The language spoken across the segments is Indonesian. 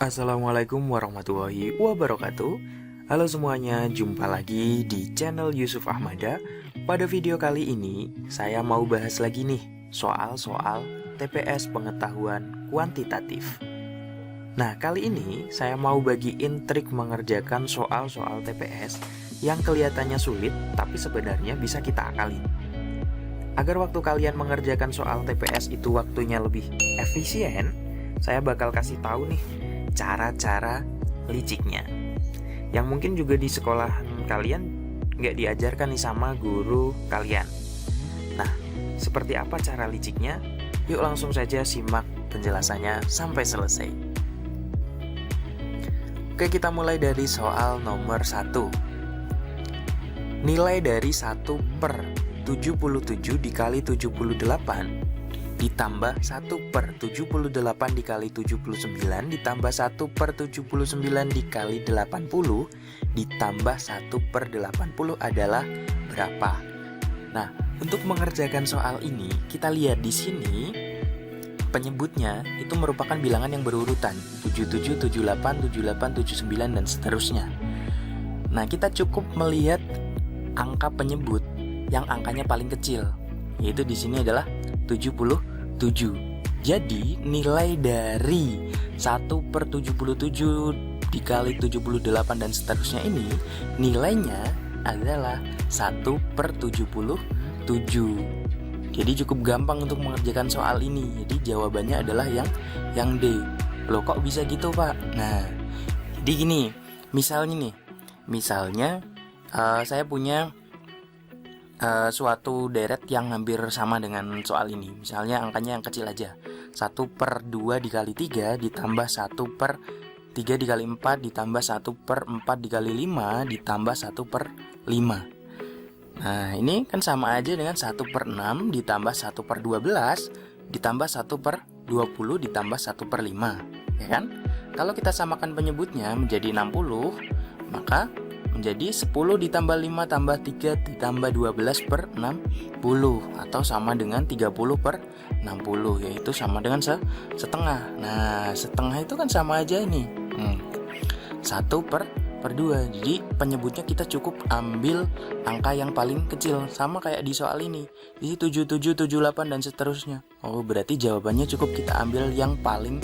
Assalamualaikum warahmatullahi wabarakatuh. Halo semuanya, jumpa lagi di channel Yusuf Ahmada. Pada video kali ini, saya mau bahas lagi nih soal-soal TPS pengetahuan kuantitatif. Nah, kali ini saya mau bagiin trik mengerjakan soal-soal TPS yang kelihatannya sulit, tapi sebenarnya bisa kita akalin. Agar waktu kalian mengerjakan soal TPS itu waktunya lebih efisien, saya bakal kasih tahu nih cara-cara liciknya yang mungkin juga di sekolah kalian nggak diajarkan nih sama guru kalian. Nah, seperti apa cara liciknya? Yuk langsung saja simak penjelasannya sampai selesai. Oke, kita mulai dari soal nomor 1. Nilai dari 1 per 77 dikali 78 ditambah 1 per 78 dikali 79 ditambah 1 per 79 dikali 80 ditambah 1 per 80 adalah berapa? Nah, untuk mengerjakan soal ini, kita lihat di sini penyebutnya itu merupakan bilangan yang berurutan 77, 78, 78, 79 dan seterusnya. Nah, kita cukup melihat angka penyebut yang angkanya paling kecil, yaitu di sini adalah 77. Jadi nilai dari 1 per 77 dikali 78 dan seterusnya ini nilainya adalah 1 per 77. Jadi cukup gampang untuk mengerjakan soal ini. Jadi jawabannya adalah yang D. Loh, kok bisa gitu, Pak? Nah, jadi gini, misalnya saya punya suatu deret yang hampir sama dengan soal ini. Misalnya angkanya yang kecil aja, 1 per 2 dikali 3 ditambah 1 per 3 dikali 4 ditambah 1 per 4 dikali 5 ditambah 1 per 5. Nah, ini kan sama aja dengan 1 per 6 ditambah 1 per 12 ditambah 1 per 20 ditambah 1 per 5, ya kan? Kalau kita samakan penyebutnya menjadi 60, maka menjadi 10 ditambah 5 tambah 3 ditambah 12 per 60, atau sama dengan 30 per 60, yaitu sama dengan setengah. Nah, setengah itu kan sama aja ini 1 per 2. Jadi penyebutnya kita cukup ambil angka yang paling kecil, sama kayak di soal ini. Di 77, 78 dan seterusnya. Oh, berarti jawabannya cukup kita ambil yang paling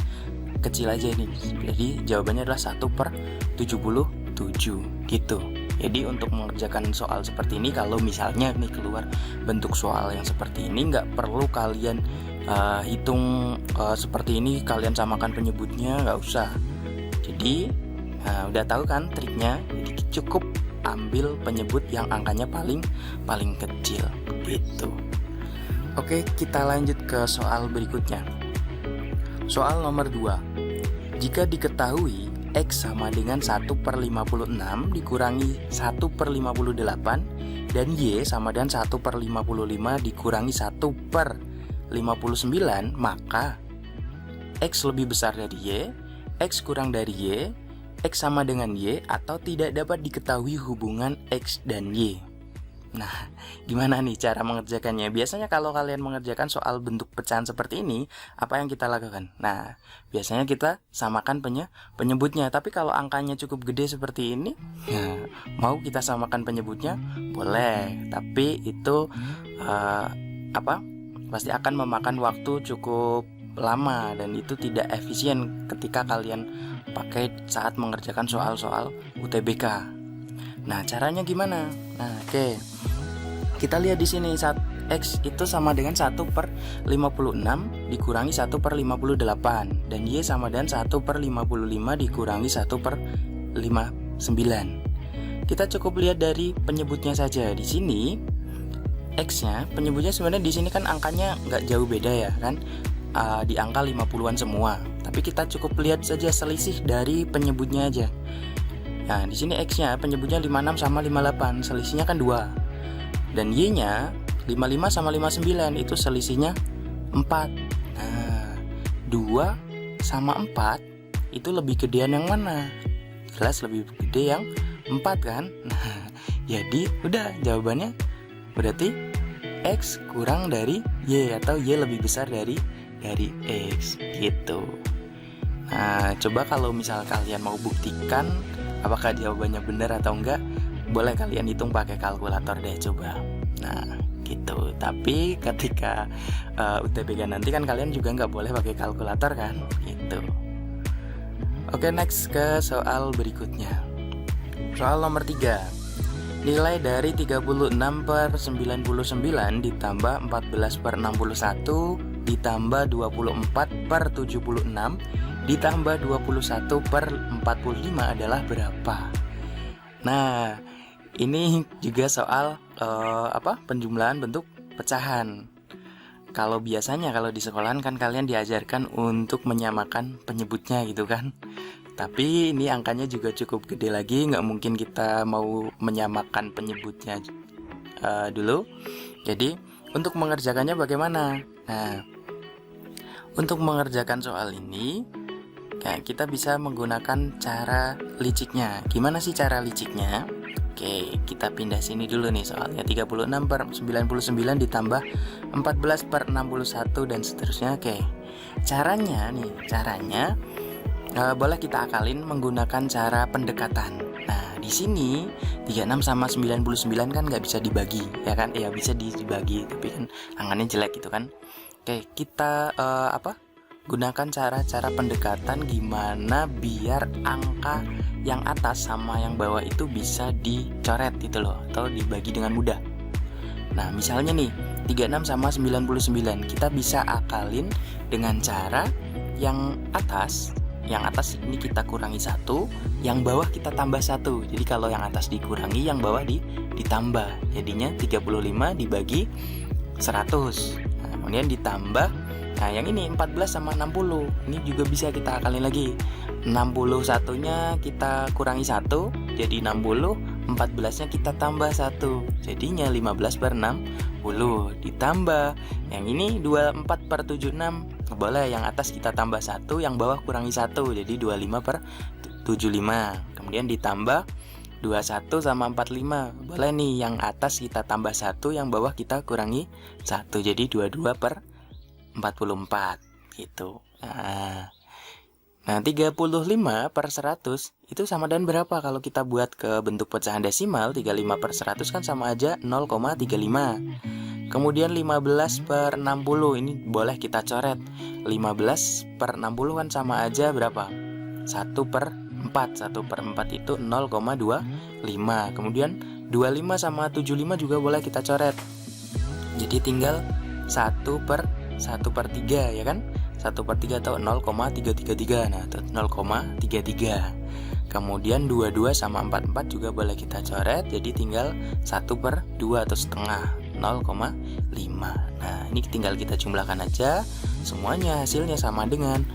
kecil aja ini. Jadi jawabannya adalah 1 per 77 gitu. Jadi untuk mengerjakan soal seperti ini, kalau misalnya nih keluar bentuk soal yang seperti ini, nggak perlu kalian hitung seperti ini, kalian samakan penyebutnya, nggak usah. Jadi udah tahu kan triknya. Jadi cukup ambil penyebut yang angkanya paling kecil gitu. Oke, kita lanjut ke soal berikutnya. Soal nomor 2. Jika diketahui X sama dengan 1 per 56 dikurangi 1 per 58 dan Y sama dengan 1 per 55 dikurangi 1 per 59, maka X lebih besar dari Y, X kurang dari Y, X sama dengan Y, atau tidak dapat diketahui hubungan X dan Y. Nah, gimana nih cara mengerjakannya? Biasanya kalau kalian mengerjakan soal bentuk pecahan seperti ini, apa yang kita lakukan? Nah, biasanya kita samakan penyebutnya. Tapi kalau angkanya cukup gede seperti ini, mau kita samakan penyebutnya? Boleh. Tapi itu pasti akan memakan waktu cukup lama, dan itu tidak efisien ketika kalian pakai saat mengerjakan soal-soal UTBK. Nah, caranya gimana? Nah, oke. Kita lihat di sini, X itu sama dengan 1 per 56 dikurangi 1 per 58 dan Y sama dengan 1 per 55 dikurangi 1 per 59. Kita cukup lihat dari penyebutnya saja. Di sini X-nya, penyebutnya sebenarnya di sini kan angkanya nggak jauh beda ya kan, di angka 50-an semua. Tapi kita cukup lihat saja selisih dari penyebutnya aja. Nah, di sini X-nya penyebutnya 56 sama 58, selisihnya kan 2. Dan Y-nya 55 sama 59, itu selisihnya 4. Nah, 2 sama 4 itu lebih gedean yang mana? Jelas lebih gede yang 4 kan? Nah, jadi udah jawabannya berarti X kurang dari Y, atau Y lebih besar dari X gitu. Nah, coba kalau misal kalian mau buktikan apakah jawabannya benar atau enggak, boleh kalian hitung pakai kalkulator deh coba. Nah, gitu. Tapi ketika UTBK nanti kan kalian juga nggak boleh pakai kalkulator kan, gitu. Oke, next ke soal berikutnya. Soal nomor 3. Nilai dari 36 per 99 ditambah 14 per 61 ditambah 24 per 76 ditambah 21 per 45 adalah berapa? Nah, ini juga soal penjumlahan bentuk pecahan. Kalau biasanya kalau di sekolahan kan kalian diajarkan untuk menyamakan penyebutnya gitu kan. Tapi ini angkanya juga cukup gede lagi, nggak mungkin kita mau menyamakan penyebutnya dulu. Jadi untuk mengerjakannya bagaimana? Nah, untuk mengerjakan soal ini kita bisa menggunakan cara liciknya. Gimana sih cara liciknya? Oke, kita pindah sini dulu nih soalnya. 36 per 99 ditambah 14 per 61 dan seterusnya. Oke, caranya boleh kita akalin menggunakan cara pendekatan. Nah, di sini 36 sama 99 kan nggak bisa dibagi, ya kan? Ya bisa dibagi, tapi kan angkanya jelek gitu kan. Oke, kita gunakan cara-cara pendekatan gimana biar angka yang atas sama yang bawah itu bisa dicoret gitu loh, atau dibagi dengan mudah. Nah, misalnya nih 36 sama 99, kita bisa akalin dengan cara yang atas ini kita kurangi 1, yang bawah kita tambah 1. Jadi kalau yang atas dikurangi, yang bawah ditambah. Jadinya 35 dibagi 100. Nah, kemudian ditambah. Nah, yang ini 14 sama 60. Ini juga bisa kita akalin lagi. 61-nya kita kurangi 1, jadi 60. 14-nya kita tambah 1, jadinya 15 per 60. Ditambah yang ini 24 per 76. Boleh yang atas kita tambah 1, yang bawah kurangi 1, jadi 25 per 75. Kemudian ditambah 21 sama 45. Boleh nih yang atas kita tambah 1, yang bawah kita kurangi 1, jadi 22 per 44 gitu. Nah, 35 per 100 itu sama dengan berapa? Kalau kita buat ke bentuk pecahan desimal, 35 per 100 kan sama aja 0,35. Kemudian 15 per 60 ini boleh kita coret. 15 per 60 kan sama aja berapa? 1 per 4. 1 per 4 itu 0,25. Kemudian 25 sama 75 juga boleh kita coret. Jadi tinggal 1 per 3 ya kan? 1 per 3 atau 0,333. Nah, 0,33. Kemudian 22 sama 44 juga boleh kita coret. Jadi tinggal 1 per 2 atau setengah, 0,5. Nah, ini tinggal kita jumlahkan aja. Semuanya hasilnya sama dengan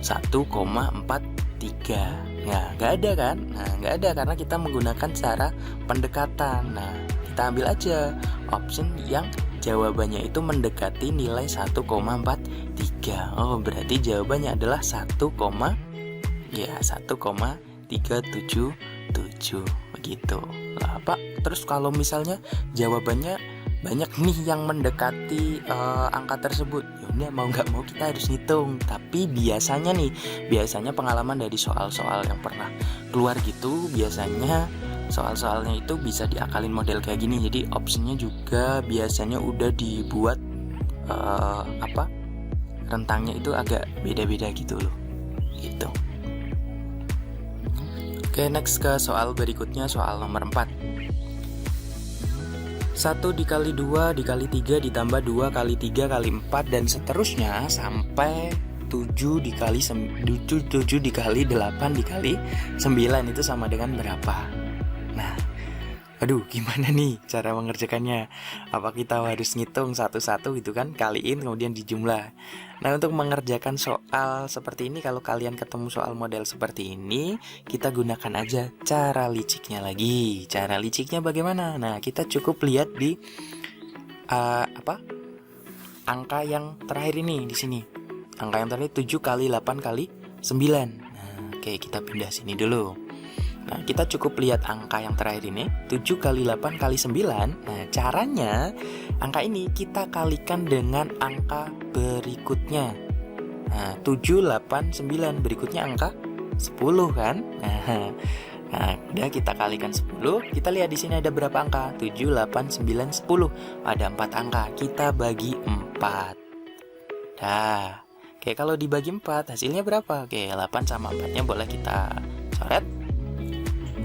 1,43. Ya, nggak ada kan? Nah, nggak ada karena kita menggunakan cara pendekatan. Nah, kita ambil aja option yang jawabannya itu mendekati nilai 1,43. Oh, berarti jawabannya adalah 1,377 begitu. Lah, Pak, terus kalau misalnya jawabannya banyak nih yang mendekati angka tersebut, ya mau nggak mau kita harus ngitung. Tapi biasanya pengalaman dari soal-soal yang pernah keluar gitu, biasanya soal-soalnya itu bisa diakalin model kayak gini. Jadi opsinya juga biasanya udah dibuat rentangnya itu agak beda-beda gitu loh, gitu. Oke, next ke soal berikutnya, soal nomor 4. 1 dikali 2 dikali 3 ditambah 2 kali 3 kali 4 dan seterusnya sampai 7 dikali 8 dikali 9 itu sama dengan berapa? Nah, aduh, gimana nih cara mengerjakannya? Apa kita harus ngitung satu-satu gitu kan, kaliin kemudian dijumlah. Nah, untuk mengerjakan soal seperti ini, kalau kalian ketemu soal model seperti ini, kita gunakan aja cara liciknya lagi. Cara liciknya bagaimana? Nah, kita cukup lihat di angka yang terakhir ini di sini. Angka yang terakhir 7 kali 8 kali 9. Nah, oke, kita pindah sini dulu. Nah, kita cukup lihat angka yang terakhir ini 7 kali 8 kali 9. Nah, caranya angka ini kita kalikan dengan angka berikutnya. Nah, 7, 8, 9. Berikutnya angka 10 kan? Nah, udah kita kalikan 10. Kita lihat di sini ada berapa angka? 7, 8, 9, 10. Ada 4 angka. Kita bagi 4. Dah. Oke, kalau dibagi 4 hasilnya berapa? Oke, 8 sama 4-nya boleh kita coret.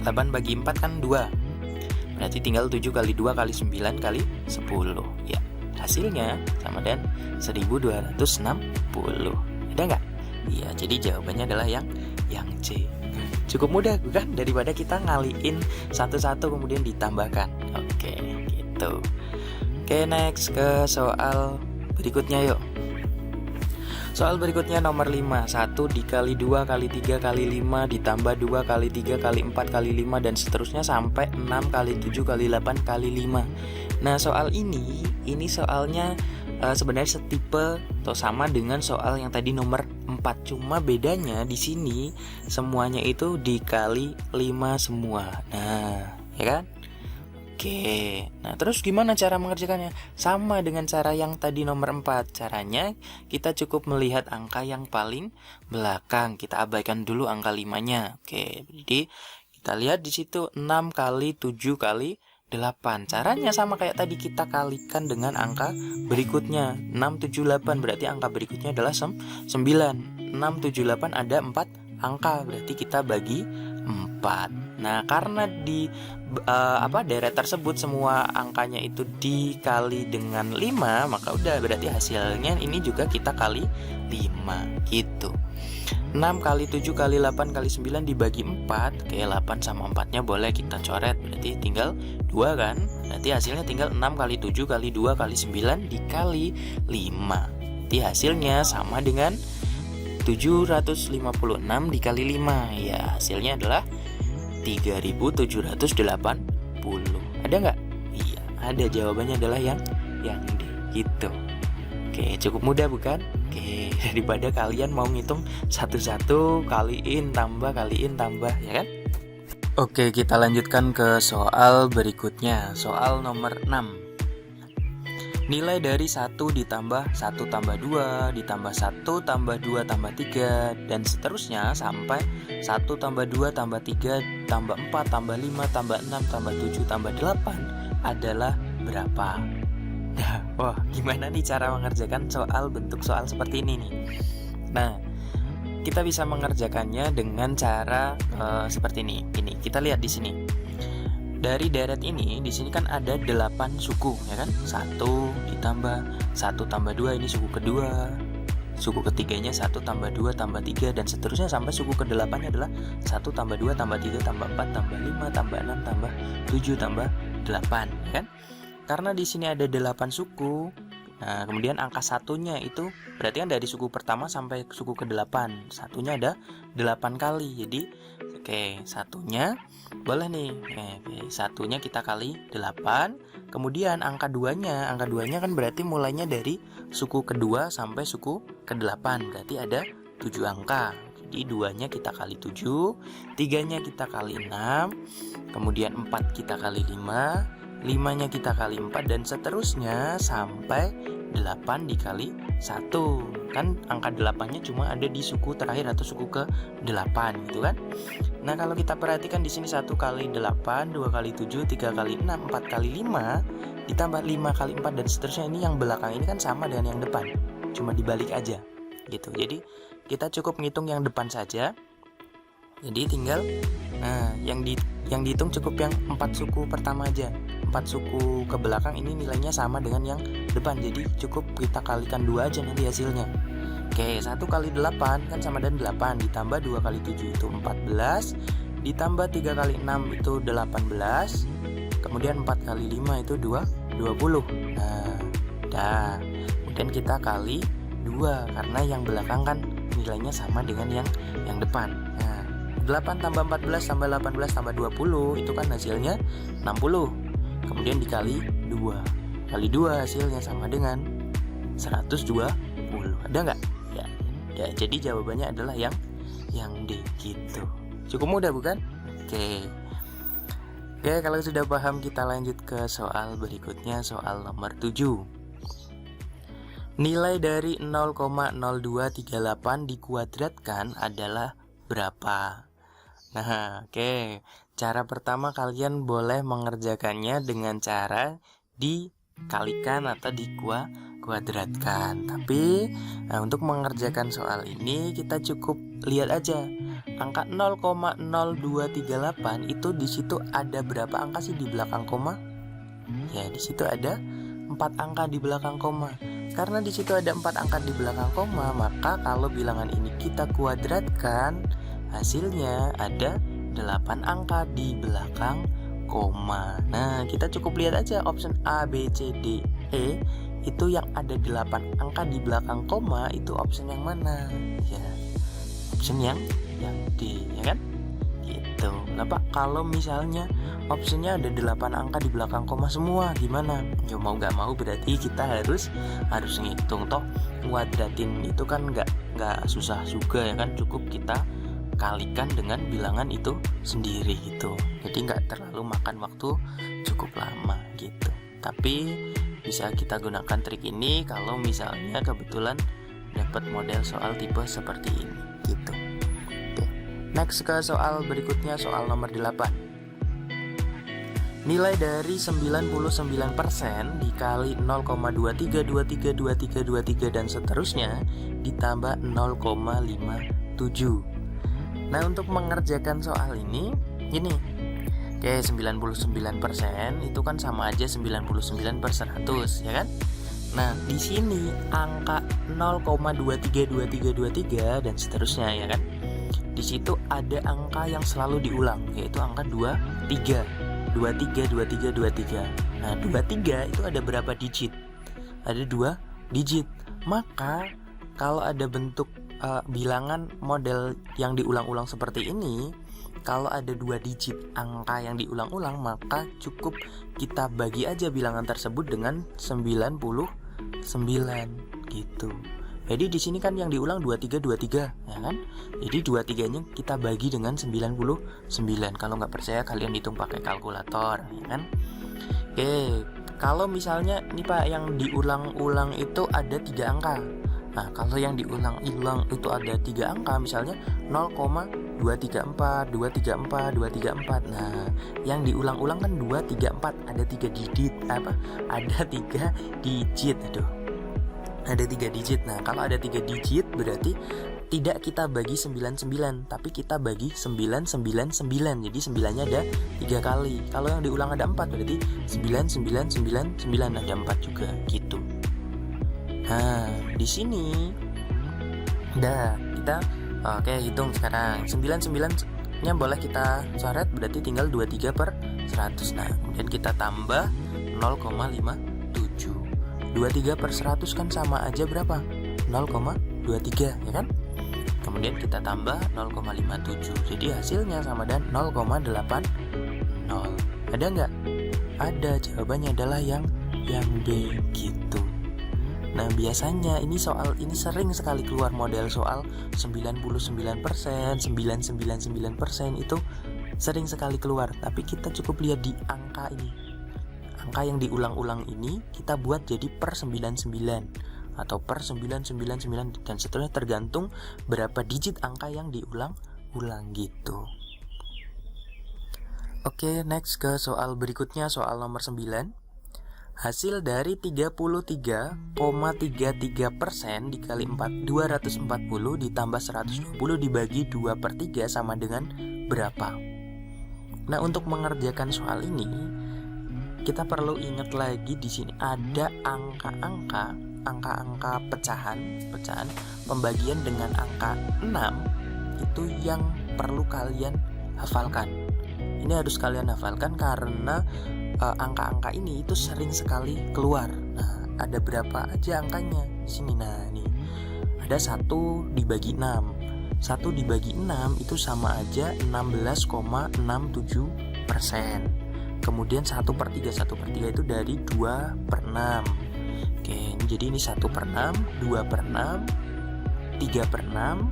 8 bagi 4 kan 2. Berarti tinggal 7 kali 2 kali 9 kali 10. Ya, hasilnya sama dengan 1260. Ada nggak? Iya, jadi jawabannya adalah yang C. Cukup mudah bukan? Daripada kita ngaliin satu-satu kemudian ditambahkan. Oke, gitu. Oke, next ke soal berikutnya yuk. Soal berikutnya nomor 5. 1 dikali 2 kali 3 kali 5 ditambah 2 kali 3 kali 4 kali 5 dan seterusnya sampai 6 kali 7 kali 8 kali 5. Nah, soal ini soalnya sebenarnya setipe atau sama dengan soal yang tadi nomor 4. Cuma bedanya di sini semuanya itu dikali 5 semua. Nah, ya kan? Oke. Nah, terus gimana cara mengerjakannya? Sama dengan cara yang tadi nomor 4. Caranya kita cukup melihat angka yang paling belakang. Kita abaikan dulu angka 5-nya. Oke. Jadi kita lihat di situ 6 kali 7 kali 8. Caranya sama kayak tadi, kita kalikan dengan angka berikutnya. 6, 7, 8 berarti angka berikutnya adalah 9. 6, 7, 8 ada 4 angka, berarti kita bagi 4. Nah, karena di deret tersebut semua angkanya itu dikali dengan 5, maka udah berarti hasilnya ini juga kita kali 5 gitu. 6 kali 7 kali 8 kali 9 dibagi 4. Oke, 8 sama 4-nya boleh kita coret. Berarti tinggal 2 kan? Berarti hasilnya tinggal 6 kali 7 kali 2 kali 9 dikali 5. Berarti hasilnya sama dengan 756 dikali 5. Ya, hasilnya adalah 3780. Ada nggak? Iya, ada. Jawabannya adalah yang D gitu. Oke, cukup mudah bukan? Oke, daripada kalian mau ngitung satu-satu, kaliin tambah, ya kan? Oke, kita lanjutkan ke soal berikutnya. Soal nomor 6. Nilai dari 1 ditambah 1 tambah 2 ditambah 1 tambah 2 tambah 3 dan seterusnya sampai 1 tambah 2 tambah 3 tambah 4 tambah 5 tambah 6 tambah 7 tambah 8 adalah berapa? Nah, wah, gimana nih cara mengerjakan bentuk soal seperti ini nih? Nah, kita bisa mengerjakannya dengan cara seperti ini. Ini kita lihat di sini. Dari deret ini, di sini kan ada 8 suku, ya kan? 1 ditambah 1 tambah 2 ini suku kedua. Suku ketiganya 1 tambah 2 tambah 3 dan seterusnya sampai suku ke-8-nya adalah 1 tambah 2 tambah 3 tambah 4 tambah 5 tambah 6 tambah 7 tambah 8, ya kan? Karena di sini ada 8 suku. Nah, kemudian angka satunya itu berarti kan dari suku pertama sampai suku ke-8. Satunya ada 8 kali. Jadi, oke, satunya boleh nih. Satunya kita kali 8. Kemudian angka 2-nya kan berarti mulainya dari suku kedua sampai suku ke-8. Berarti ada 7 angka. Jadi 2-nya kita kali 7, 3-nya kita kali 6, kemudian 4 kita kali 5, 5-nya kita kali 4 dan seterusnya sampai 8 dikali 1. Kan angka 8-nya cuma ada di suku terakhir atau suku ke-8 gitu kan. Nah, kalau kita perhatikan di sini 1 kali 8, 2 kali 7, 3 kali 6, 4 kali 5 ditambah 5 kali 4 dan seterusnya, ini yang belakang ini kan sama dengan yang depan. Cuma dibalik aja gitu. Jadi kita cukup ngitung yang depan saja. Jadi tinggal yang dihitung cukup yang 4 suku pertama aja. 4 suku ke belakang ini nilainya sama dengan yang depan. Jadi cukup kita kalikan 2 aja nanti hasilnya. Oke, 1 kali 8 kan sama dengan 8 ditambah 2 kali 7 itu 14 ditambah 3 kali 6 itu 18. Kemudian 4 kali 5 itu 20. Nah, dah. Kemudian kita kali 2 karena yang belakang kan nilainya sama dengan yang depan. Nah, 8 tambah 14 tambah 18 tambah 20 itu kan hasilnya 60. Kemudian dikali 2. Kali 2 hasilnya sama dengan 120. Ada nggak? Ya, jadi jawabannya adalah yang D gitu. Cukup mudah bukan? Oke, kalau sudah paham kita lanjut ke soal berikutnya, soal nomor 7. Nilai dari 0,0238 dikuadratkan adalah berapa? Nah, oke. Cara pertama kalian boleh mengerjakannya dengan cara dikalikan atau dikuadratkan. Tapi untuk mengerjakan soal ini kita cukup lihat aja. Angka 0,0238 itu di situ ada berapa angka sih di belakang koma? Ya, di situ ada 4 angka di belakang koma. Karena di situ ada 4 angka di belakang koma, maka kalau bilangan ini kita kuadratkan, hasilnya ada 8 angka di belakang koma. Nah, kita cukup lihat aja option A, B, C, D, E. Itu yang ada 8 angka di belakang koma, itu option yang mana? Ya, option yang D, ya kan? Gitu. Kenapa? Kalau misalnya optionnya ada 8 angka di belakang koma semua, gimana? Ya mau gak mau berarti kita harus ngitung. Toh kuadratin itu kan gak susah juga, ya kan? Cukup kita kalikan dengan bilangan itu sendiri gitu. Jadi gak terlalu makan waktu cukup lama gitu. Tapi bisa kita gunakan trik ini kalau misalnya kebetulan dapat model soal tipe seperti ini gitu. Oke. Next ke soal berikutnya, soal nomor 8. Nilai dari 99% dikali 0,23232323 dan seterusnya ditambah 0,57. Nah, untuk mengerjakan soal ini gini. Oke, 99% itu kan sama aja 99 per 100, ya kan? Nah, di sini angka 0,232323 dan seterusnya, ya kan? Di situ ada angka yang selalu diulang, yaitu angka 23. 23. Nah, 23 itu ada berapa digit? Ada 2 digit. Maka kalau ada bentuk bilangan model yang diulang-ulang seperti ini, kalau ada 2 digit angka yang diulang-ulang, maka cukup kita bagi aja bilangan tersebut dengan 99 gitu. Jadi di sini kan yang diulang 23, ya kan? Jadi 23-nya kita bagi dengan 99. Kalau nggak percaya kalian hitung pakai kalkulator, ya kan? Oke, kalau misalnya ini Pak yang diulang-ulang itu ada 3 angka. Nah, kalau yang diulang-ulang itu ada 3 angka, misalnya 0,234, 234. Nah, yang diulang-ulang kan 234, ada 3 digit Ada 3 digit. Ada 3 digit. Nah, kalau ada 3 digit berarti tidak kita bagi 99, tapi kita bagi 999. Jadi 9-nya ada 3 kali. Kalau yang diulang ada 4, berarti 9999 ada 4 juga gitu. Nah, di sini udah kita hitung sekarang. 99-nya boleh kita coret, berarti tinggal 23 per 100. Nah, kemudian kita tambah 0,57. 23 per 100 kan sama aja berapa? 0,23, ya kan? Kemudian kita tambah 0,57. Jadi hasilnya sama dengan 0,80. Ada nggak? Ada. Jawabannya adalah yang B gitu. Nah, biasanya soal ini sering sekali keluar model soal 99%, 999% itu sering sekali keluar. Tapi kita cukup lihat di angka ini. Angka yang diulang-ulang ini kita buat jadi per 99 atau per 999 dan seterusnya, tergantung berapa digit angka yang diulang-ulang gitu. Oke, next ke soal berikutnya, soal nomor 9. Hasil dari 33,33% dikali 240 ditambah 120 dibagi 2/3 sama dengan berapa? Nah, untuk mengerjakan soal ini kita perlu ingat lagi, di sini ada angka pecahan pembagian dengan angka 6 itu yang perlu kalian hafalkan. Ini harus kalian hafalkan karena angka-angka ini itu sering sekali keluar. Nah, ada berapa aja angkanya di sini? Nah, nih ada 1 dibagi 6. 1 dibagi 6 itu sama aja 16,67%. Kemudian 1/3 itu dari 2/6. Oke, jadi ini 1/6, 2/6, 3/6.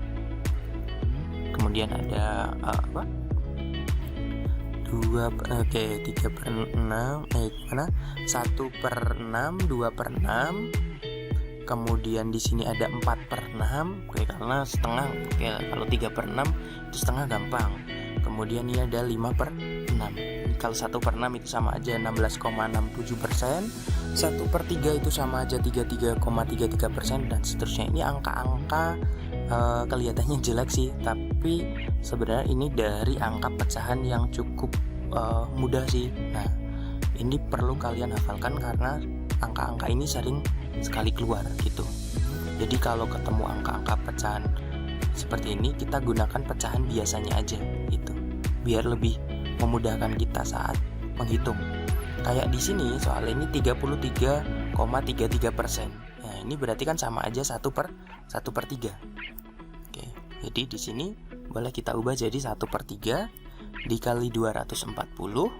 Kemudian ada 3/6, 1/6, 2/6, Kemudian di sini ada 4/6, oke, karena setengah, oke, kalau 3/6 itu setengah gampang. Kemudian ini ada 5/6. Kalau 1/6 itu sama aja 16,67%, 1/3 itu sama aja 33,33%, dan seterusnya. Ini angka-angka kelihatannya jelek sih, tapi sebenarnya ini dari angka pecahan yang cukup mudah sih. Nah, ini perlu kalian hafalkan karena angka-angka ini sering sekali keluar gitu. Jadi kalau ketemu angka-angka pecahan seperti ini, kita gunakan pecahan biasanya aja gitu, biar lebih memudahkan kita saat menghitung. Kayak di sini soal ini 33,33%. Nah, ini berarti kan sama aja 1/3. Oke, jadi di sini boleh kita ubah jadi 1/3 dikali 240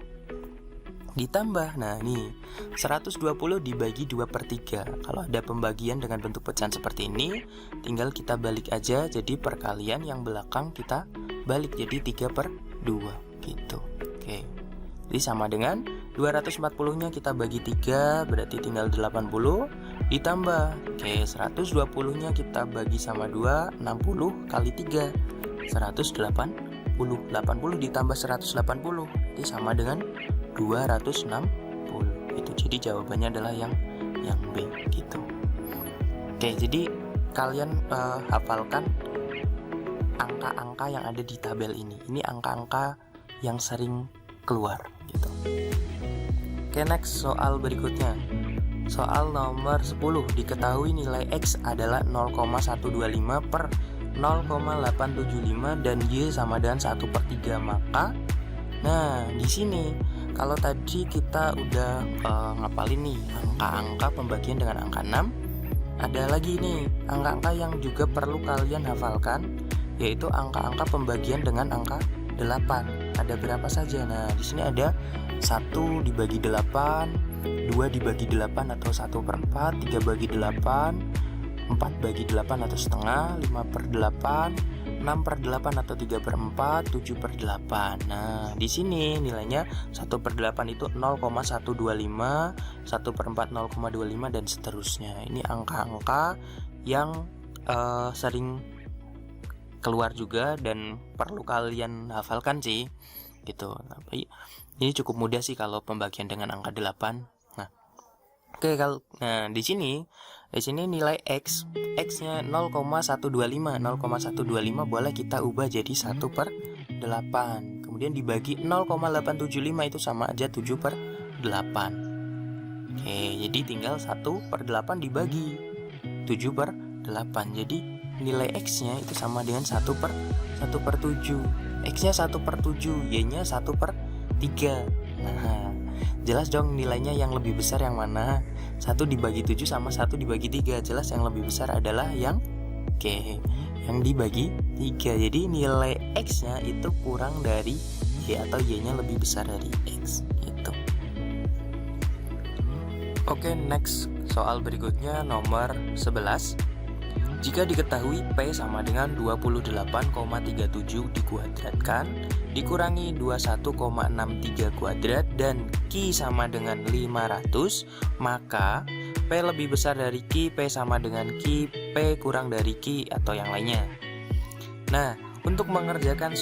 ditambah, nah ini 120 dibagi 2/3. Kalau ada pembagian dengan bentuk pecahan seperti ini, tinggal kita balik aja, jadi perkalian yang belakang kita balik jadi 3/2 gitu. Oke, jadi sama dengan 240 nya kita bagi 3, berarti tinggal 80 ditambah, oke, 120 nya kita bagi sama 2, 60 kali 3, 180, 80 ditambah 180, jadi sama dengan 260. Itu jadi jawabannya adalah yang B gitu. Oke, jadi kalian hafalkan angka-angka yang ada di tabel ini. Ini angka-angka yang sering keluar gitu. Oke, next soal berikutnya. Soal nomor 10, diketahui nilai X adalah 0,125 per 0,875 dan Y sama dengan 1/3, maka nah di sini kalau tadi kita udah ngapalin nih angka-angka pembagian dengan angka 6, ada lagi nih angka-angka yang juga perlu kalian hafalkan, yaitu angka-angka pembagian dengan angka 8. Ada berapa saja? Nah, di sini ada 1 dibagi 8, 2 dibagi 8 atau 1/4, 3 bagi 8, 4 bagi 8 atau setengah, 5/8, 6/8 atau 3/4, 7/8. Nah, di sini nilainya 1/8 itu 0,125, 1/4 0,25 dan seterusnya. Ini angka-angka yang sering keluar juga dan perlu kalian hafalkan sih gitu. Tapi ini cukup mudah sih kalau pembagian dengan angka 8. Nah, oke, di sini nilai X-nya 0,125. 0,125 boleh kita ubah jadi 1/8. Kemudian dibagi 0,875 itu sama aja 7/8. Oke, jadi tinggal 1/8 dibagi 7/8. Jadi nilai X-nya itu sama dengan 1/7. X-nya 1/7, Y-nya 1/3. Nah, jelas dong nilainya yang lebih besar yang mana? 1 dibagi 7 sama 1 dibagi 3. Jelas yang lebih besar adalah yang yang dibagi 3. Jadi nilai X-nya itu kurang dari Y atau Y-nya lebih besar dari X gitu. Oke, next soal berikutnya nomor 11. Jika diketahui P sama dengan 28,37 dikuadratkan dikurangi 21,63 kuadrat dan Q sama dengan 500, maka P lebih besar dari Q, P sama dengan Q, P kurang dari Q atau yang lainnya. Nah, untuk mengerjakan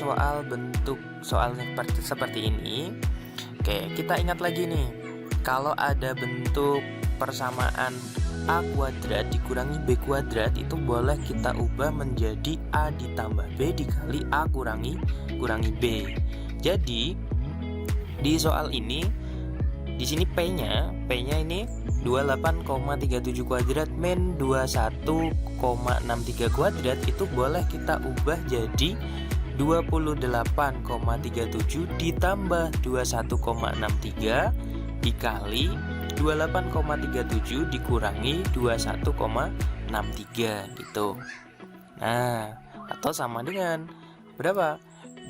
bentuk soal seperti ini, oke, kita ingat lagi nih, kalau ada bentuk persamaan A kuadrat dikurangi B kuadrat itu boleh kita ubah menjadi A ditambah B dikali A kurangi B. Jadi di soal ini di sini P-nya ini 28,37 kuadrat min 21,63 kuadrat itu boleh kita ubah jadi 28,37 ditambah 21,63 dikali 28,37 dikurangi 21,63 gitu. Nah, atau sama dengan berapa?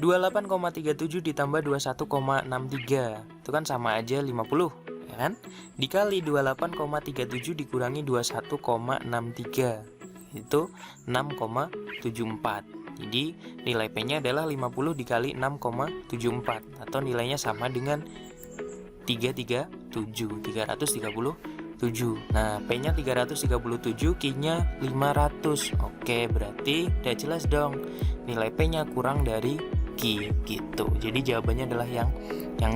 28,37 ditambah 21,63 itu kan sama aja 50, ya kan? Dikali 28,37 dikurangi 21,63 itu 6,74. Jadi nilai P-nya adalah 50 dikali 6,74 atau nilainya sama dengan 337. 7. Nah, P-nya 337, Q-nya 500. Oke, berarti udah jelas dong. Nilai P-nya kurang dari Q gitu. Jadi jawabannya adalah yang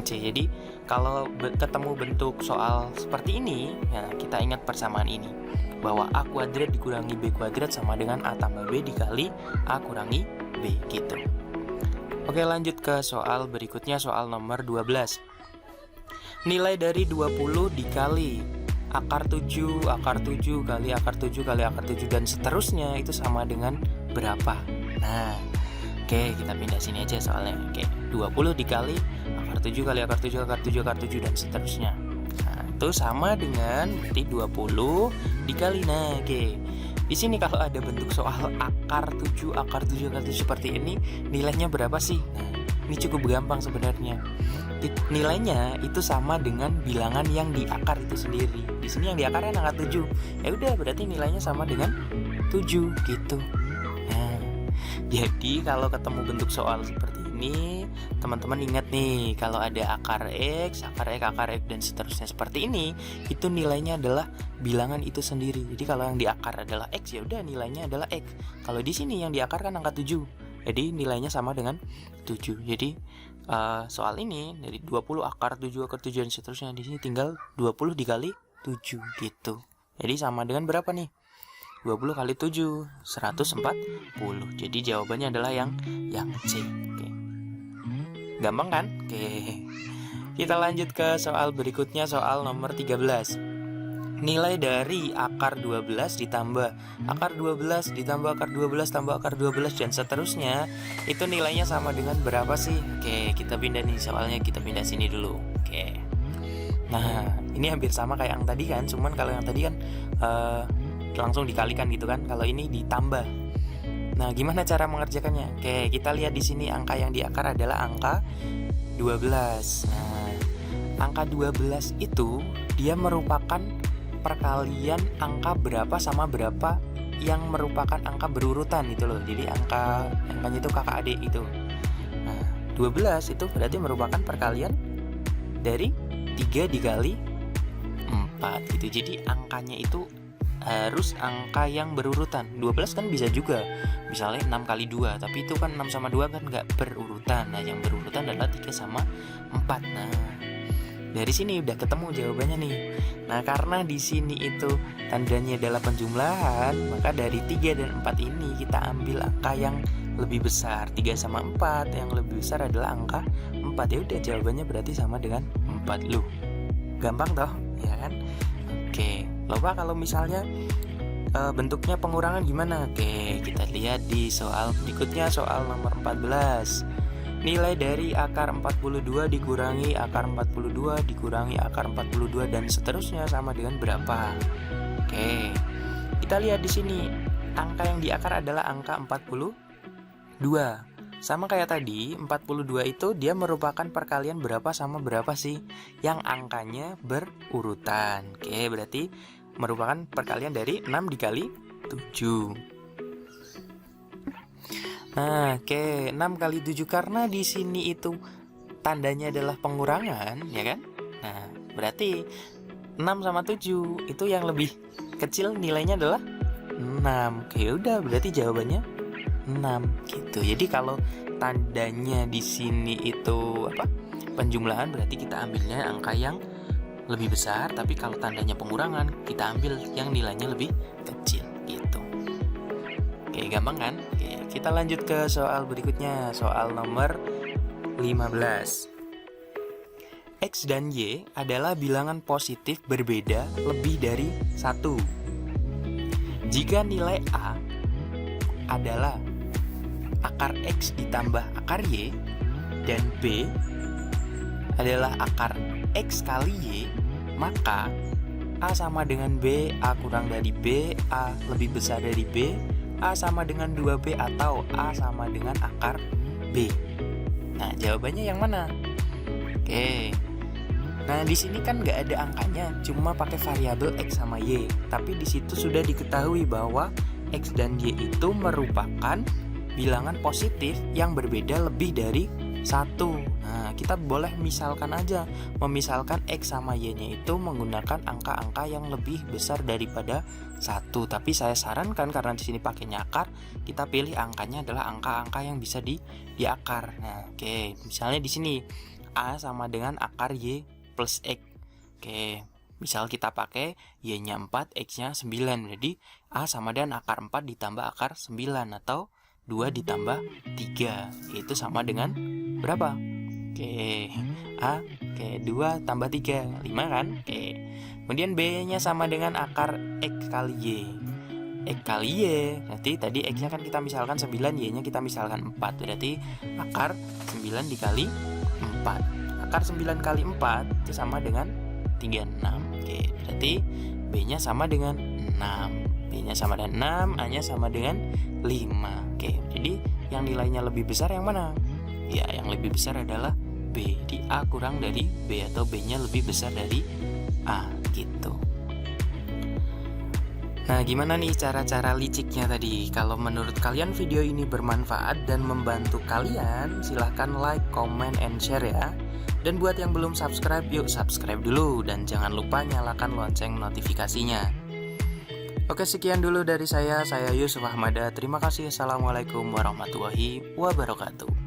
C. Jadi kalau ketemu bentuk soal seperti ini, ya kita ingat persamaan ini. Bahwa A kuadrat dikurangi B kuadrat sama dengan A tambah B dikali A kurangi B gitu. Oke, lanjut ke soal berikutnya, soal nomor 12. Nilai dari 20 dikali akar 7 kali akar 7 kali akar 7 dan seterusnya itu sama dengan berapa? Nah, oke, kita pindah sini aja soalnya. Oke, 20 dikali akar 7 kali akar 7 akar 7 akar 7 dan seterusnya. Nah, itu sama dengan berarti 20 dikali. Nah, oke. Di sini kalau ada bentuk soal akar 7 seperti ini, nilainya berapa sih? Nah, ini cukup gampang sebenarnya. Nilainya itu sama dengan bilangan yang di akar itu sendiri. Di sini yang di akar kan angka 7. Ya udah, berarti nilainya sama dengan 7 gitu. Nah, jadi kalau ketemu bentuk soal seperti ini, teman-teman ingat nih, kalau ada akar X dan seterusnya seperti ini, itu nilainya adalah bilangan itu sendiri. Jadi kalau yang di akar adalah X, ya udah nilainya adalah X. Kalau di sini yang di akar kan angka 7. Jadi nilainya sama dengan 7. Jadi soal ini dari 20 akar 7 dan seterusnya, di sini tinggal 20 dikali 7 gitu. Jadi sama dengan berapa nih? 20 kali 7 140. Jadi jawabannya adalah yang C. Oke. Gampang kan? Oke. Kita lanjut ke soal berikutnya, soal nomor 13. Nilai dari akar 12 ditambah akar 12 ditambah akar 12 tambah akar 12 dan seterusnya, itu nilainya sama dengan berapa sih? Oke, kita pindah nih soalnya, kita pindah sini dulu. Oke. Nah, ini hampir sama kayak yang tadi kan, cuman kalau yang tadi kan langsung dikalikan gitu kan. Kalau ini ditambah. Nah, gimana cara mengerjakannya? Oke, kita lihat di sini angka yang di akar adalah angka 12. Nah, angka 12 itu dia merupakan perkalian angka berapa sama berapa yang merupakan angka berurutan gitu loh. Jadi angkanya itu kakak adik itu. Nah, 12 itu berarti merupakan perkalian dari 3 dikali 4 gitu. Jadi angkanya itu harus angka yang berurutan. 12 kan bisa juga misalnya 6 kali 2, tapi itu kan 6 sama 2 kan nggak berurutan. Nah, yang berurutan adalah 3 sama 4. Nah, dari sini udah ketemu jawabannya nih. Nah, karena di sini itu tandanya adalah penjumlahan, maka dari 3 dan 4 ini kita ambil angka yang lebih besar. 3 sama 4, yang lebih besar adalah angka 4. Ya udah, jawabannya berarti sama dengan 4 loh. Gampang toh, ya kan? Oke, lupa kalau misalnya bentuknya pengurangan gimana? Oke, kita lihat di soal berikutnya, soal nomor 14. Nilai dari akar 42 dikurangi akar 42 dikurangi akar 42 dan seterusnya sama dengan berapa? Oke, kita lihat di sini angka yang di akar adalah angka 42. Sama kayak tadi, 42 itu dia merupakan perkalian berapa sama berapa sih? Yang angkanya berurutan. Oke, berarti merupakan perkalian dari 6 dikali 7. Nah, oke, 6 kali 7 karena di sini itu tandanya adalah pengurangan, ya kan? Nah, berarti 6 sama 7 itu yang lebih kecil nilainya adalah 6. Oke, udah berarti jawabannya 6 gitu. Jadi kalau tandanya di sini itu penjumlahan, berarti kita ambilnya angka yang lebih besar, tapi kalau tandanya pengurangan kita ambil yang nilainya lebih kecil gitu. Oke, gampang kan? Oke, kita lanjut ke soal berikutnya, soal nomor 15. X dan Y adalah bilangan positif berbeda lebih dari 1. Jika nilai A adalah akar X ditambah akar Y dan B adalah akar X kali Y, maka A sama dengan B, A kurang dari B, A lebih besar dari B, A sama dengan 2B atau A sama dengan akar B. Nah, jawabannya yang mana? Oke. Nah, di sini kan nggak ada angkanya, cuma pakai variabel X sama Y. Tapi di situ sudah diketahui bahwa X dan Y itu merupakan bilangan positif yang berbeda lebih dari Nah, kita boleh memisalkan X sama Y-nya itu menggunakan angka-angka yang lebih besar daripada 1. Tapi saya sarankan karena di sini pakainya akar, kita pilih angkanya adalah angka-angka yang bisa diakar. Nah, oke. Misalnya di sini A sama dengan akar Y plus X. Oke. Misal kita pakai Y-nya 4, X-nya 9. Jadi A sama dengan akar 4 ditambah akar 9 atau 2 ditambah 3. Itu sama dengan berapa? Oke. A, 2 tambah 3, 5 kan? Oke. Kemudian B-nya sama dengan akar X kali Y. X kali Y. Berarti tadi X-nya kan kita misalkan 9, Y-nya kita misalkan 4. Berarti akar 9 dikali 4. Akar 9 kali 4 itu sama dengan 36. Oke, berarti B-nya sama dengan 6. B-nya sama dengan 6, A-nya sama dengan 5. Oke, jadi yang nilainya lebih besar yang mana? Ya, yang lebih besar adalah B. Di A kurang dari B atau B-nya lebih besar dari A gitu. Nah, gimana nih cara-cara liciknya tadi? Kalau menurut kalian video ini bermanfaat dan membantu kalian, silahkan like, comment, and share ya. Dan buat yang belum subscribe, yuk subscribe dulu. Dan jangan lupa nyalakan lonceng notifikasinya. Oke, sekian dulu dari saya Yusuf Ahmada. Terima kasih. Assalamualaikum warahmatullahi wabarakatuh.